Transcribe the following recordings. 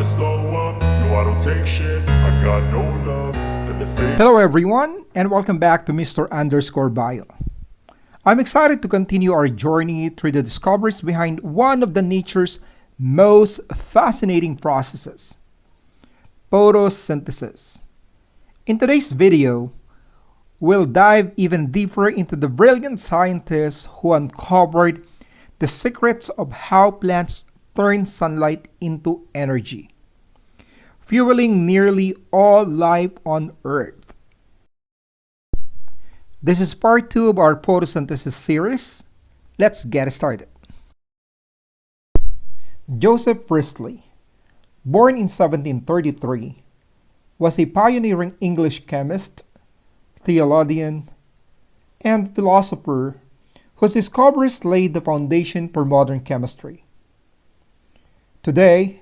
slow up, no I don't take shit, I got no love for the fake. Hello everyone, and welcome back to Mr. _Bio. I'm excited to continue our journey through the discoveries behind one of the nature's most fascinating processes, photosynthesis. In today's video, we'll dive even deeper into the brilliant scientists who uncovered the secrets of how plants turn sunlight into energy, fueling nearly all life on Earth. This is part 2 of our photosynthesis series. Let's get started. Joseph Priestley, born in 1733, was a pioneering English chemist, theologian, and philosopher whose discoveries laid the foundation for modern chemistry. Today,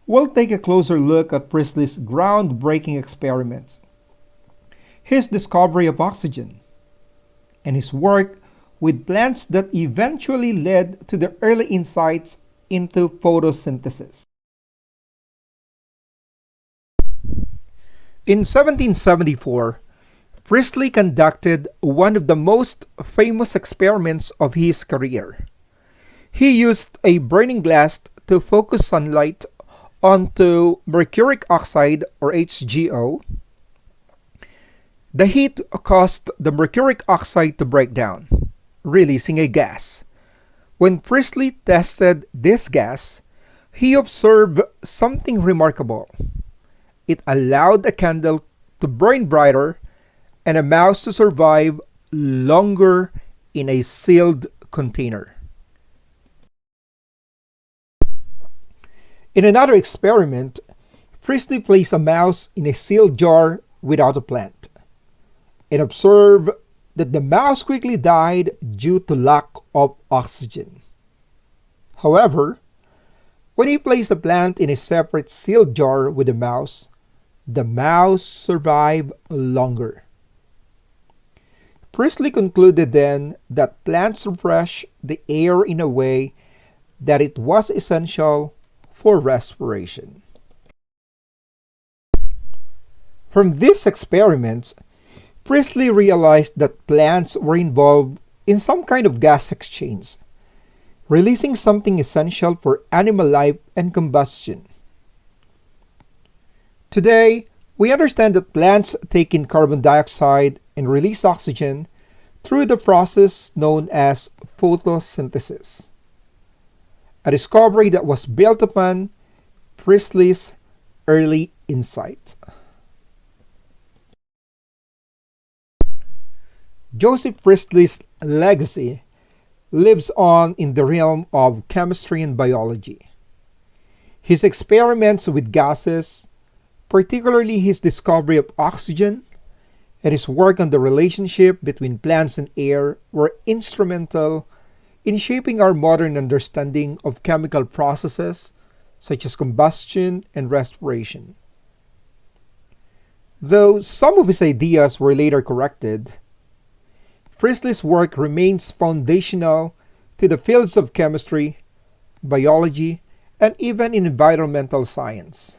we'll take a closer look at Priestley's groundbreaking experiments, his discovery of oxygen, and his work with plants that eventually led to the early insights into photosynthesis. In 1774, Priestley conducted one of the most famous experiments of his career. He used a burning glass to focus sunlight onto mercuric oxide, or HGO. The heat caused the mercuric oxide to break down, releasing a gas. When Priestley tested this gas, he observed something remarkable. It allowed a candle to burn brighter and a mouse to survive longer in a sealed container. In another experiment, Priestley placed a mouse in a sealed jar without a plant and observed that the mouse quickly died due to lack of oxygen. However, when he placed the plant in a separate sealed jar with the mouse survived longer. Priestley concluded then that plants refresh the air in a way that it was essential for respiration. From these experiments, Priestley realized that plants were involved in some kind of gas exchange, releasing something essential for animal life and combustion. Today, we understand that plants take in carbon dioxide and release oxygen through the process known as photosynthesis, a discovery that was built upon Priestley's early insights. Joseph Priestley's legacy lives on in the realm of chemistry and biology. His experiments with gases, particularly his discovery of oxygen, and his work on the relationship between plants and air, were instrumental in shaping our modern understanding of chemical processes such as combustion and respiration. Though some of his ideas were later corrected, Priestley's work remains foundational to the fields of chemistry, biology, and even in environmental science.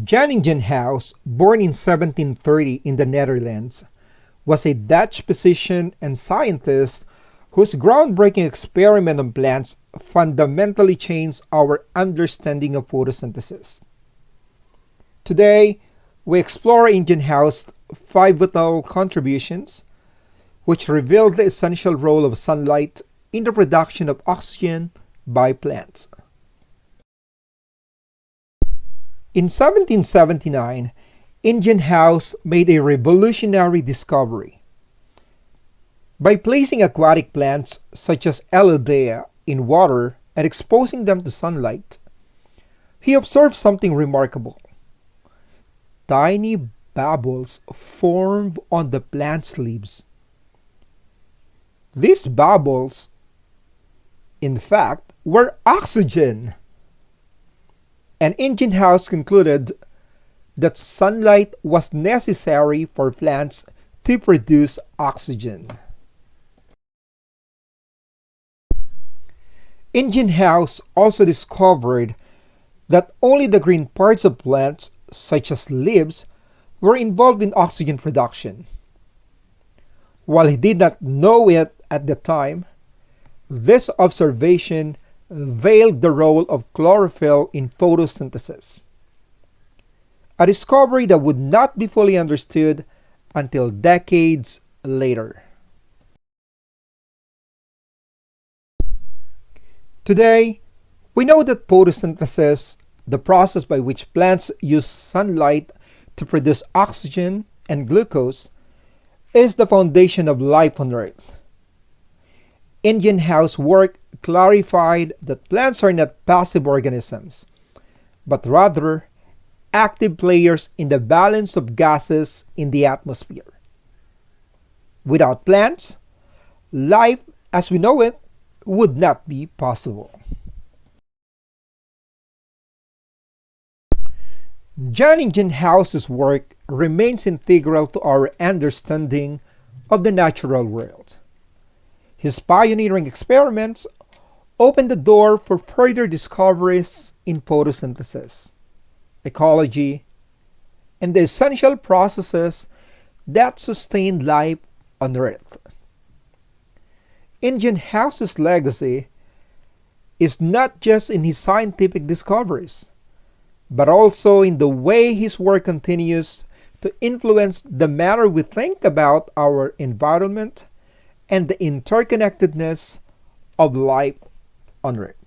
Jan Ingenhousz, born in 1730 in the Netherlands, was a Dutch physician and scientist whose groundbreaking experiment on plants fundamentally changed our understanding of photosynthesis. Today, we explore Ingenhousz's pivotal contributions, which reveal the essential role of sunlight in the production of oxygen by plants. In 1779, Ingenhousz made a revolutionary discovery. By placing aquatic plants such as Elodea in water and exposing them to sunlight, he observed something remarkable. Tiny bubbles formed on the plant's leaves. These bubbles, in fact, were oxygen. And Ingenhousz concluded that sunlight was necessary for plants to produce oxygen. Ingenhousz also discovered that only the green parts of plants, such as leaves, were involved in oxygen production. While he did not know it at the time, this observation veiled the role of chlorophyll in photosynthesis, a discovery that would not be fully understood until decades later. Today, we know that photosynthesis, the process by which plants use sunlight to produce oxygen and glucose, is the foundation of life on Earth. Ingenhousz's work clarified that plants are not passive organisms, but rather active players in the balance of gases in the atmosphere. Without plants, life as we know it would not be possible. Jan Ingenhousz's work remains integral to our understanding of the natural world. His pioneering experiments opened the door for further discoveries in photosynthesis, ecology, and the essential processes that sustain life on Earth. Ingenhousz's legacy is not just in his scientific discoveries, but also in the way his work continues to influence the manner we think about our environment and the interconnectedness of life on Earth.